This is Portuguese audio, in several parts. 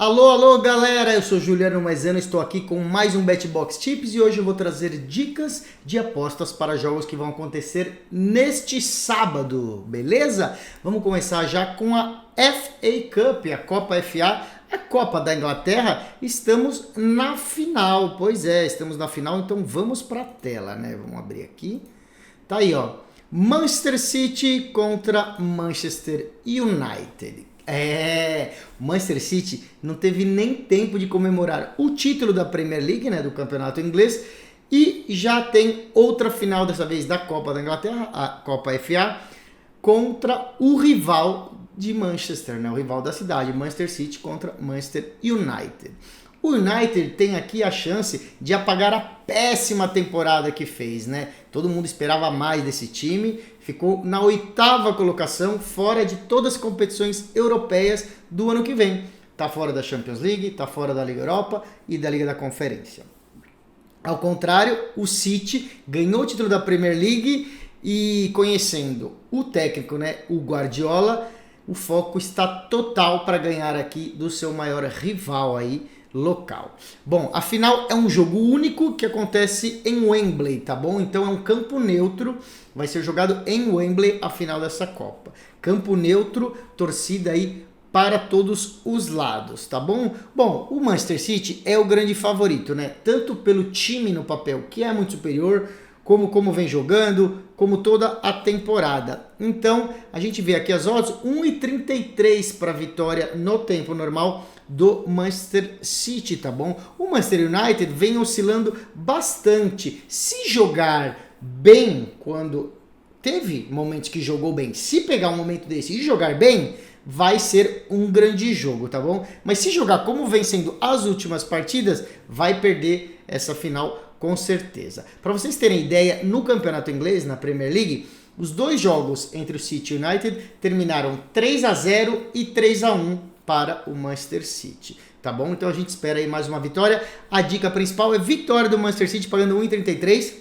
Alô, alô, galera! Eu sou Juliano Maisano, estou aqui com mais um BetBox Tips e hoje eu vou trazer dicas de apostas para jogos que vão acontecer neste sábado, beleza? Vamos começar já com a FA Cup, a Copa FA, a Copa da Inglaterra. Estamos na final, pois é, estamos na final, então vamos para a tela, né? Vamos abrir aqui. Tá aí, ó. Manchester City contra Manchester United. O Manchester City não teve nem tempo de comemorar o título da Premier League, né, do campeonato inglês, e já tem outra final, dessa vez da Copa da Inglaterra, a Copa FA, contra o rival de Manchester, né, o rival da cidade, Manchester City contra Manchester United. O United tem aqui a chance de apagar a péssima temporada que fez, né? Todo mundo esperava mais desse time, ficou na 8ª colocação, fora de todas as competições europeias do ano que vem. Tá fora da Champions League, tá fora da Liga Europa e da Liga da Conferência. Ao contrário, o City ganhou o título da Premier League e, conhecendo o técnico, né, o Guardiola, o foco está total para ganhar aqui do seu maior rival aí, local. Bom, afinal é um jogo único que acontece em Wembley, tá bom? Então é um campo neutro, vai ser jogado em Wembley a final dessa Copa. Campo neutro, torcida aí para todos os lados, tá bom? Bom, o Manchester City é o grande favorito, né? Tanto pelo time no papel, que é muito superior, como vem jogando, como toda a temporada. Então, a gente vê aqui as odds, 1,33 para vitória no tempo normal do Manchester City, tá bom? O Manchester United vem oscilando bastante. Se jogar bem, quando teve momentos que jogou bem, se pegar um momento desse e jogar bem, vai ser um grande jogo, tá bom? Mas se jogar como vem sendo as últimas partidas, vai perder essa final com certeza. Para vocês terem ideia, no campeonato inglês, na Premier League, os dois jogos entre o City e o United terminaram 3-0 e 3-1 para o Manchester City, tá bom? Então a gente espera aí mais uma vitória. A dica principal é vitória do Manchester City pagando 1,33.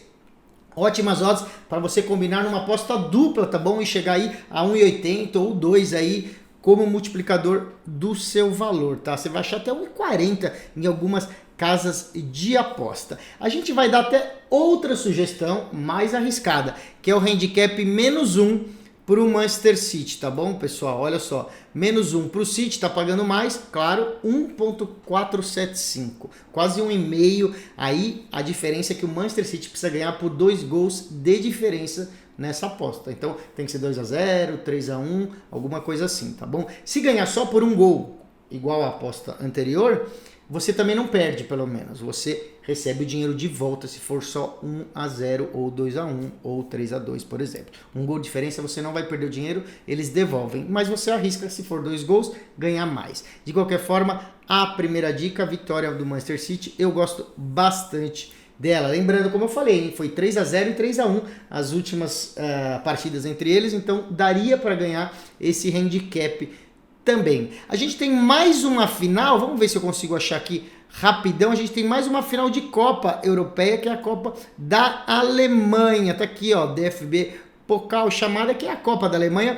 Ótimas odds para você combinar numa aposta dupla, tá bom? E chegar aí a 1,80 ou 2 aí como multiplicador do seu valor, tá? Você vai achar até 1,40 em algumas casas de aposta. A gente vai dar até outra sugestão mais arriscada, que é o handicap -1 para o Manchester City, tá bom, pessoal? Olha só, -1 para o City, tá pagando mais, claro, 1,475, quase 1,5. Aí a diferença é que o Manchester City precisa ganhar por 2 gols de diferença nessa aposta. Então tem que ser 2-0, 3-1, alguma coisa assim, tá bom? Se ganhar só por 1 gol, igual a aposta anterior, você também não perde, pelo menos. Você recebe o dinheiro de volta se for só 1-0 ou 2-1 ou 3-2, por exemplo. 1 gol de diferença, você não vai perder o dinheiro, eles devolvem. Mas você arrisca, se for 2 gols, ganhar mais. De qualquer forma, a primeira dica, a vitória do Manchester City, eu gosto bastante dela. Lembrando, como eu falei, hein, foi 3-0 e 3-1 as últimas partidas entre eles, então daria para ganhar esse handicap também. A gente tem mais uma final, vamos ver se eu consigo achar aqui rapidão. A gente tem mais uma final de Copa Europeia, que é a Copa da Alemanha. Tá aqui, ó, DFB Pokal, chamada, que é a Copa da Alemanha.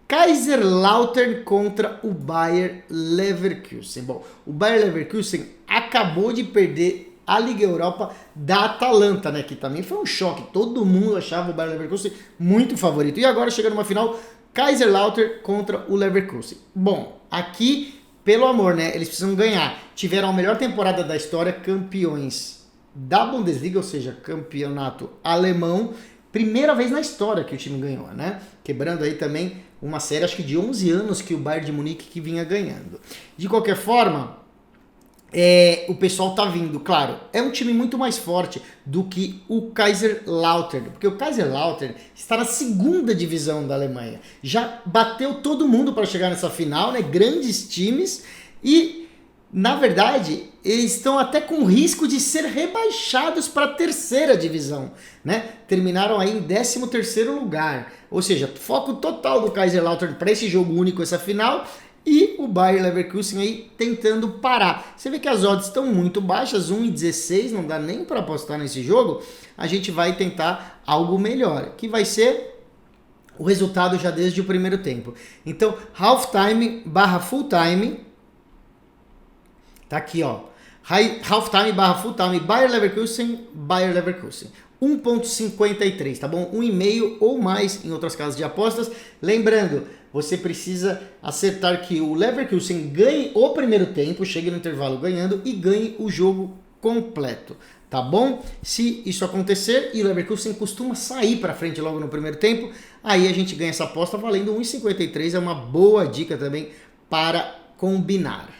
Kaiserslautern contra o Bayer Leverkusen. Bom, o Bayer Leverkusen acabou de perder a Liga Europa da Atalanta, né, que também foi um choque. Todo mundo achava o Bayer Leverkusen muito favorito. E agora chega numa final, Kaiserslautern contra o Leverkusen. Bom, aqui, pelo amor, né? Eles precisam ganhar. Tiveram a melhor temporada da história, campeões da Bundesliga, ou seja, campeonato alemão. Primeira vez na história que o time ganhou, né? Quebrando aí também uma série, acho que de 11 anos que o Bayern de Munique que vinha ganhando. De qualquer forma, o pessoal tá vindo, claro, é um time muito mais forte do que o Kaiserslautern, porque o Kaiserslautern está na 2ª divisão da Alemanha, já bateu todo mundo para chegar nessa final, né? Grandes times, e na verdade eles estão até com risco de ser rebaixados para a 3ª divisão, né? Terminaram aí em 13º lugar, ou seja, foco total do Kaiserslautern para esse jogo único, essa final. E o Bayer Leverkusen aí tentando parar. Você vê que as odds estão muito baixas, 1,16, não dá nem para apostar nesse jogo. A gente vai tentar algo melhor, que vai ser o resultado já desde o primeiro tempo. Então, half time / full time. Tá aqui, ó. Halftime barra full-time, Bayer Leverkusen. 1.53, tá bom? 1,5 ou mais em outras casas de apostas. Lembrando, você precisa acertar que o Leverkusen ganhe o primeiro tempo, chegue no intervalo ganhando e ganhe o jogo completo, tá bom? Se isso acontecer e o Leverkusen costuma sair para frente logo no primeiro tempo, aí a gente ganha essa aposta valendo 1,53, é uma boa dica também para combinar.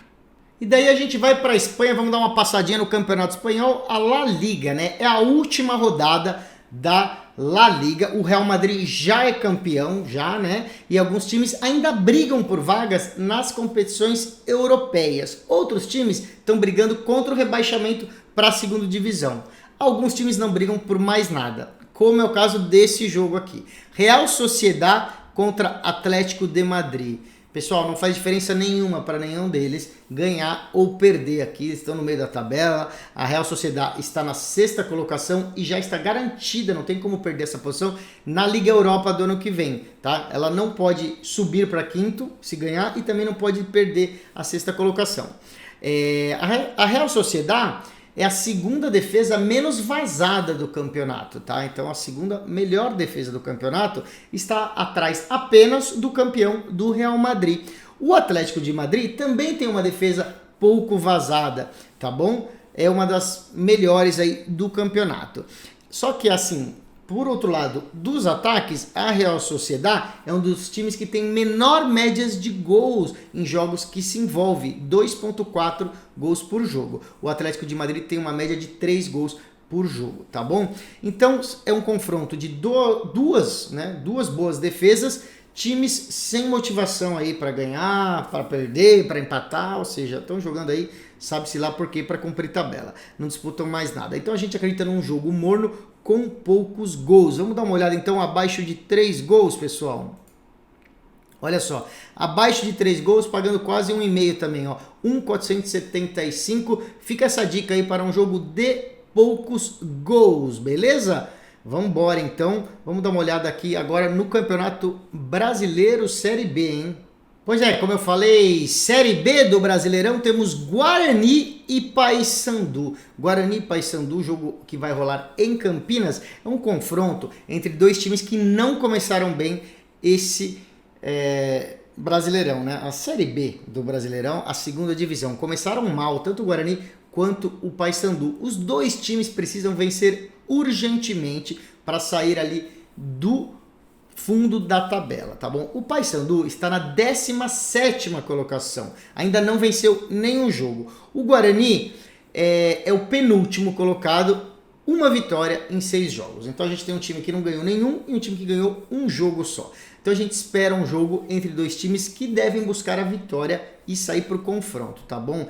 E daí a gente vai para a Espanha, vamos dar uma passadinha no Campeonato Espanhol, a La Liga, né? É a última rodada da La Liga. O Real Madrid já é campeão, já, né? E alguns times ainda brigam por vagas nas competições europeias. Outros times estão brigando contra o rebaixamento para a segunda divisão. Alguns times não brigam por mais nada, como é o caso desse jogo aqui. Real Sociedad contra Atlético de Madrid. Pessoal, não faz diferença nenhuma para nenhum deles ganhar ou perder aqui. Eles estão no meio da tabela. A Real Sociedad está na 6ª colocação e já está garantida, não tem como perder essa posição, na Liga Europa do ano que vem. Tá? Ela não pode subir para 5º se ganhar e também não pode perder a 6ª colocação. A Real Sociedad é a segunda defesa menos vazada do campeonato, tá? Então a segunda melhor defesa do campeonato está atrás apenas do campeão do Real Madrid. O Atlético de Madrid também tem uma defesa pouco vazada, tá bom? É uma das melhores aí do campeonato. Só que assim, por outro lado, dos ataques, a Real Sociedad é um dos times que tem menor médias de gols em jogos que se envolve, 2,4 gols por jogo. O Atlético de Madrid tem uma média de 3 gols por jogo, tá bom? Então é um confronto de duas boas defesas, times sem motivação aí para ganhar, para perder, para empatar, ou seja, estão jogando aí, sabe-se lá por quê, para cumprir tabela. Não disputam mais nada. Então a gente acredita num jogo morno com poucos gols. Vamos dar uma olhada então abaixo de 3 gols, pessoal. Olha só, abaixo de 3 gols, pagando quase 1,5 também, ó. 1,475. Fica essa dica aí para um jogo de poucos gols, beleza? Vamos embora então, vamos dar uma olhada aqui agora no Campeonato Brasileiro Série B, hein? Pois é, como eu falei, Série B do Brasileirão, temos Guarani e Paysandu. Guarani e Paysandu, jogo que vai rolar em Campinas, é um confronto entre dois times que não começaram bem esse Brasileirão, né? A Série B do Brasileirão, a segunda divisão. Começaram mal, tanto o Guarani quanto o Paysandu. Os dois times precisam vencer urgentemente para sair ali do fundo da tabela, tá bom? O Paysandu está na 17ª colocação, ainda não venceu nenhum jogo. O Guarani é o penúltimo colocado, uma vitória em 6 jogos. Então a gente tem um time que não ganhou nenhum e um time que ganhou um jogo só. Então a gente espera um jogo entre dois times que devem buscar a vitória e sair para o confronto, tá bom?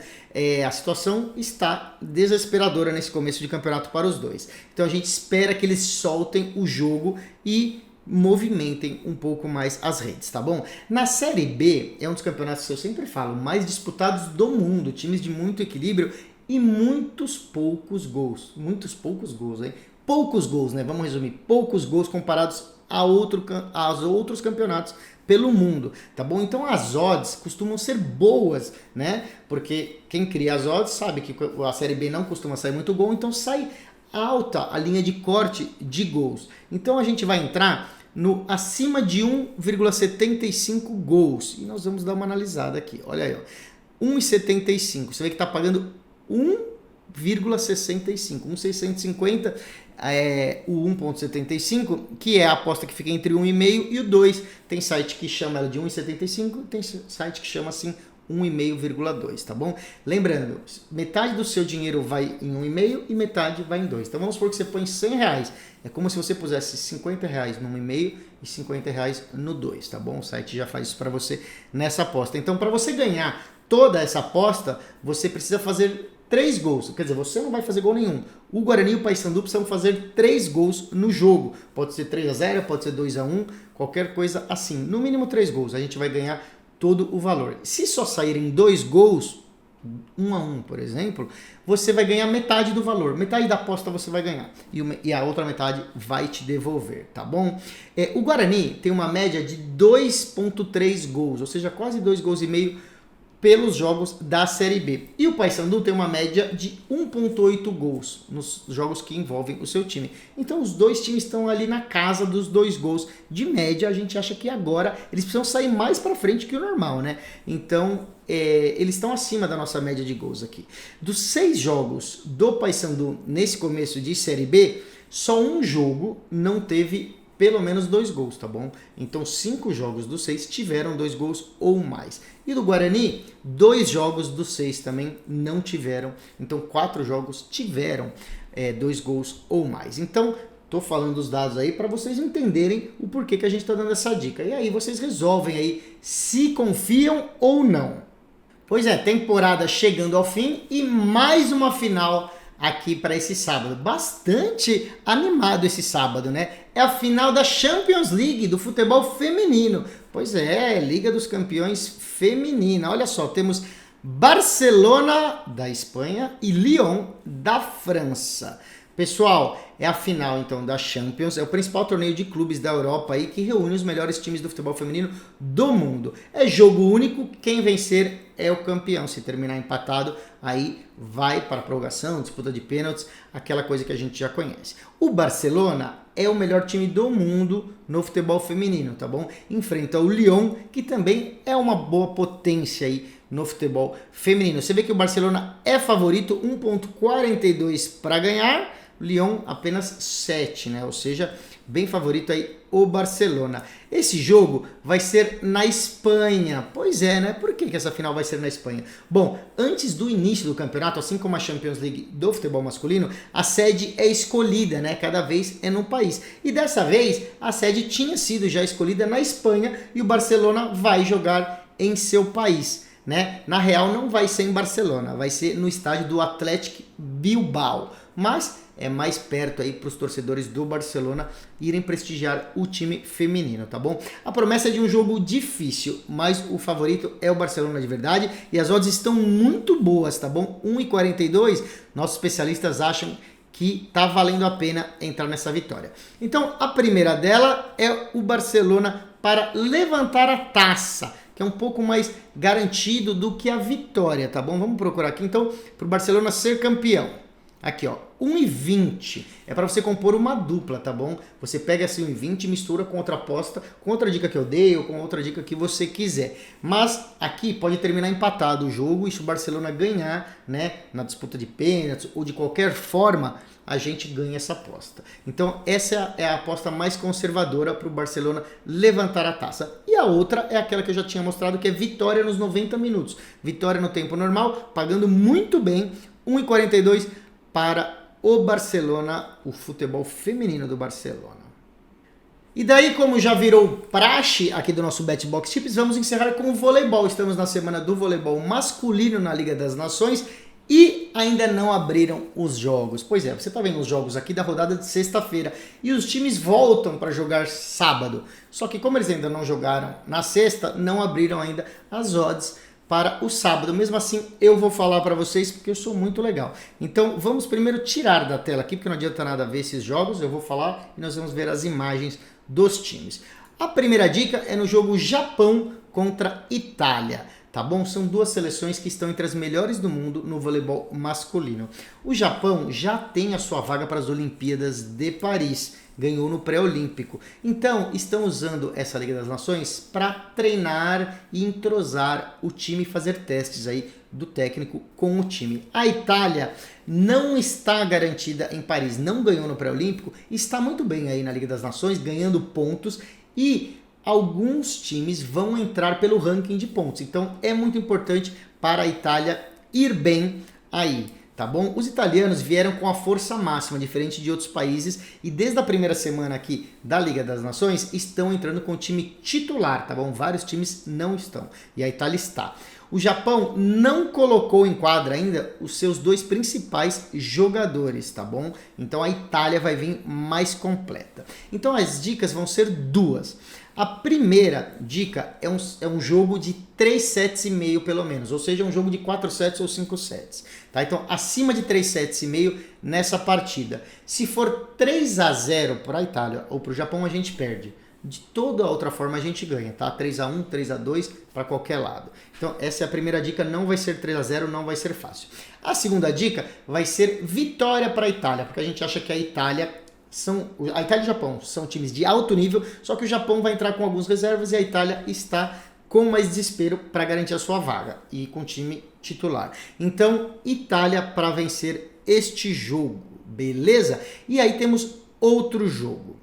A situação está desesperadora nesse começo de campeonato para os dois. Então a gente espera que eles soltem o jogo e movimentem um pouco mais as redes, tá bom? Na Série B, é um dos campeonatos que eu sempre falo, mais disputados do mundo, times de muito equilíbrio e muitos poucos gols. Muitos poucos gols, hein? Poucos gols, né? Vamos resumir, poucos gols comparados aos outros campeonatos pelo mundo, tá bom? Então as odds costumam ser boas, né? Porque quem cria as odds sabe que a Série B não costuma sair muito gol, então sai alta a linha de corte de gols. Então a gente vai entrar no acima de 1,75 gols. E nós vamos dar uma analisada aqui. Olha aí, ó. 1,75. Você vê que está pagando 1,65. 1,650 é o 1,75, que é a aposta que fica entre 1,5 e o 2. Tem site que chama ela de 1,75, tem site que chama assim 1,5,2, tá bom? Lembrando, metade do seu dinheiro vai em 1,5 e metade vai em 2. Então vamos supor que você põe 100 reais. É como se você pusesse 50 reais no 1,5 e 50 reais no 2, tá bom? O site já faz isso para você nessa aposta. Então para você ganhar toda essa aposta, você precisa fazer 3 gols. Quer dizer, você não vai fazer gol nenhum. O Guarani e o Paysandu precisam fazer 3 gols no jogo. Pode ser 3-0, pode ser 2-1, qualquer coisa assim. No mínimo 3 gols. A gente vai ganhar todo o valor. Se só saírem 2 gols, 1-1, por exemplo, você vai ganhar metade do valor. Metade da aposta você vai ganhar. E a outra metade vai te devolver, tá bom? O Guarani tem uma média de 2,3 gols, ou seja, quase 2 gols e meio pelos jogos da Série B. E o Paysandu tem uma média de 1,8 gols nos jogos que envolvem o seu time. Então os dois times estão ali na casa dos 2 gols de média. A gente acha que agora eles precisam sair mais para frente que o normal, né? Então eles estão acima da nossa média de gols aqui. Dos 6 jogos do Paysandu nesse começo de Série B, só um jogo não teve pelo menos 2 gols, tá bom? Então 5 jogos dos 6 tiveram 2 gols ou mais. E do Guarani, 2 jogos dos 6 também não tiveram. Então 4 jogos tiveram 2 gols ou mais. Então tô falando os dados aí para vocês entenderem o porquê que a gente tá dando essa dica. E aí vocês resolvem aí se confiam ou não. Pois é, temporada chegando ao fim e mais uma final aqui para esse sábado. Bastante animado esse sábado, né? É a final da Champions League do futebol feminino. Pois é, Liga dos Campeões feminina. Olha só, temos Barcelona da Espanha e Lyon da França. Pessoal, é a final então da Champions, é o principal torneio de clubes da Europa aí que reúne os melhores times do futebol feminino do mundo. É jogo único, quem vencer é o campeão. Se terminar empatado, aí vai para a prorrogação, disputa de pênaltis, aquela coisa que a gente já conhece. O Barcelona é o melhor time do mundo no futebol feminino, tá bom? Enfrenta o Lyon, que também é uma boa potência aí no futebol feminino. Você vê que o Barcelona é favorito, 1,42 para ganhar, Lyon apenas 7, né? Ou seja, bem favorito aí o Barcelona. Esse jogo vai ser na Espanha. Pois é, né? Por que essa final vai ser na Espanha? Bom, antes do início do campeonato, assim como a Champions League do futebol masculino, a sede é escolhida, né? Cada vez é num país. E dessa vez, a sede tinha sido já escolhida na Espanha e o Barcelona vai jogar em seu país, né? Na real, não vai ser em Barcelona, vai ser no estádio do Athletic Bilbao. Mas é mais perto aí para os torcedores do Barcelona irem prestigiar o time feminino, tá bom? A promessa é de um jogo difícil, mas o favorito é o Barcelona de verdade e as odds estão muito boas, tá bom? 1,42, nossos especialistas acham que tá valendo a pena entrar nessa vitória. Então, a primeira dela é o Barcelona para levantar a taça, que é um pouco mais garantido do que a vitória, tá bom? Vamos procurar aqui então para o Barcelona ser campeão. Aqui, ó, 1,20 é para você compor uma dupla, tá bom? Você pega esse 1,20 e mistura com outra aposta, com outra dica que eu dei ou com outra dica que você quiser. Mas aqui pode terminar empatado o jogo e se o Barcelona ganhar, né, na disputa de pênaltis ou de qualquer forma, a gente ganha essa aposta. Então essa é a aposta mais conservadora para o Barcelona levantar a taça. E a outra é aquela que eu já tinha mostrado, que é vitória nos 90 minutos. Vitória no tempo normal, pagando muito bem, 1,42 para o Barcelona, o futebol feminino do Barcelona. E daí, como já virou praxe aqui do nosso BetBox Tips, vamos encerrar com o voleibol. Estamos na semana do voleibol masculino na Liga das Nações e ainda não abriram os jogos. Pois é, você está vendo os jogos aqui da rodada de sexta-feira e os times voltam para jogar sábado. Só que como eles ainda não jogaram na sexta, não abriram ainda as odds para o sábado. Mesmo assim, eu vou falar para vocês porque eu sou muito legal. Então, vamos primeiro tirar da tela aqui, porque não adianta nada ver esses jogos. Eu vou falar e nós vamos ver as imagens dos times. A primeira dica é no jogo Japão contra Itália, tá bom? São duas seleções que estão entre as melhores do mundo no voleibol masculino. O Japão já tem a sua vaga para as Olimpíadas de Paris, ganhou no pré-olímpico. Então, estão usando essa Liga das Nações para treinar e entrosar o time e fazer testes aí do técnico com o time. A Itália não está garantida em Paris, não ganhou no pré-olímpico, está muito bem aí na Liga das Nações, ganhando pontos e alguns times vão entrar pelo ranking de pontos. Então, é muito importante para a Itália ir bem aí. Tá bom? Os italianos vieram com a força máxima, diferente de outros países, e desde a primeira semana aqui da Liga das Nações estão entrando com o time titular, tá bom? Vários times não estão, e a Itália está. O Japão não colocou em quadra ainda os seus 2 principais jogadores, tá bom? Então a Itália vai vir mais completa. Então as dicas vão ser 2. A primeira dica é um jogo de 3 sets e meio pelo menos, ou seja, um jogo de 4 sets ou 5 sets. Tá? Então, acima de 3 sets e meio nessa partida. Se for 3-0 para a Itália ou para o Japão, a gente perde. de toda outra forma a gente ganha, tá? 3-1, 3-2 para qualquer lado. Então essa é a primeira dica, não vai ser 3-0, não vai ser fácil. A segunda dica vai ser vitória para a Itália, porque a gente acha que a Itália e o Japão são times de alto nível, só que o Japão vai entrar com algumas reservas e a Itália está com mais desespero para garantir a sua vaga e com o time titular. Então, Itália para vencer este jogo, beleza? E aí temos outro jogo.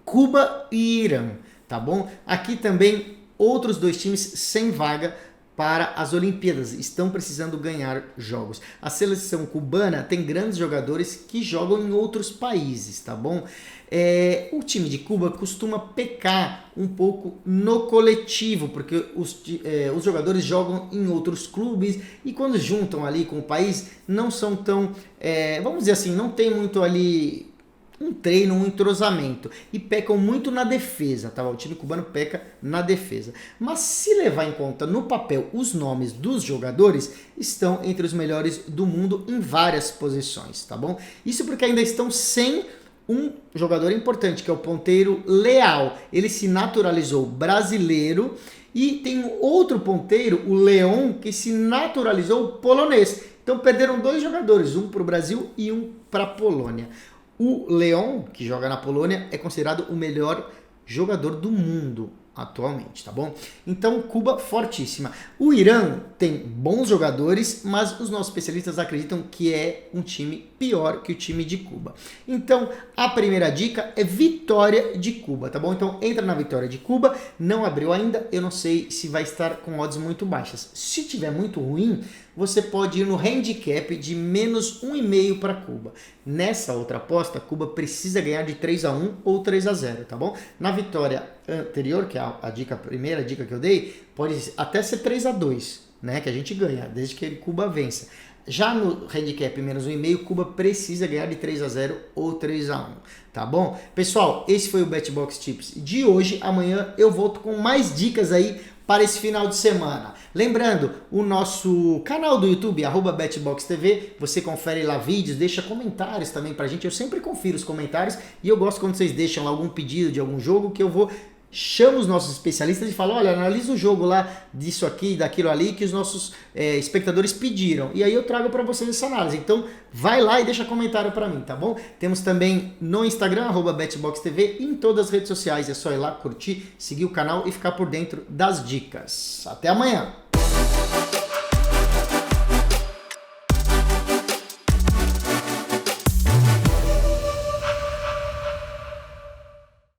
Cuba e Irã, tá bom? Aqui também outros dois times sem vaga para as Olimpíadas, estão precisando ganhar jogos. A seleção cubana tem grandes jogadores que jogam em outros países, tá bom? O time de Cuba costuma pecar um pouco no coletivo, porque os jogadores jogam em outros clubes e quando juntam ali com o país, não são tão, vamos dizer assim, não tem muito ali um treino, um entrosamento e pecam muito na defesa, tá? O time cubano peca na defesa. Mas se levar em conta no papel os nomes dos jogadores, estão entre os melhores do mundo em várias posições, tá bom? Isso porque ainda estão sem um jogador importante, que é o ponteiro Leal. Ele se naturalizou brasileiro e tem um outro ponteiro, o Leon, que se naturalizou polonês. Então perderam dois jogadores, um para o Brasil e um para a Polônia. O Leon, que joga na Polônia, é considerado o melhor jogador do mundo atualmente, tá bom? Então, Cuba fortíssima. O Irã tem bons jogadores, mas os nossos especialistas acreditam que é um time pior que o time de Cuba. Então, a primeira dica é vitória de Cuba, tá bom? Então, entra na vitória de Cuba, não abriu ainda, eu não sei se vai estar com odds muito baixas. Se tiver muito ruim, você pode ir no handicap de menos 1,5 para Cuba. Nessa outra aposta, Cuba precisa ganhar de 3-1 ou 3-0, tá bom? Na vitória anterior, que é a primeira dica que eu dei, pode até ser 3-2, né? Que a gente ganha, desde que Cuba vença. Já no handicap menos 1,5, Cuba precisa ganhar de 3-0 ou 3-1, tá bom? Pessoal, esse foi o BetBox Tips de hoje. Amanhã eu volto com mais dicas aí para esse final de semana. Lembrando, o nosso canal do YouTube, @BetBoxTV, você confere lá vídeos, deixa comentários também pra gente. Eu sempre confiro os comentários e eu gosto quando vocês deixam lá algum pedido de algum jogo que eu vou chamo os nossos especialistas e falo, olha, analisa o jogo lá disso aqui, daquilo ali que os nossos espectadores pediram. E aí eu trago para vocês essa análise. Então, vai lá e deixa comentário para mim, tá bom? Temos também no Instagram, @BetBoxTV, e em todas as redes sociais. É só ir lá, curtir, seguir o canal e ficar por dentro das dicas. Até amanhã!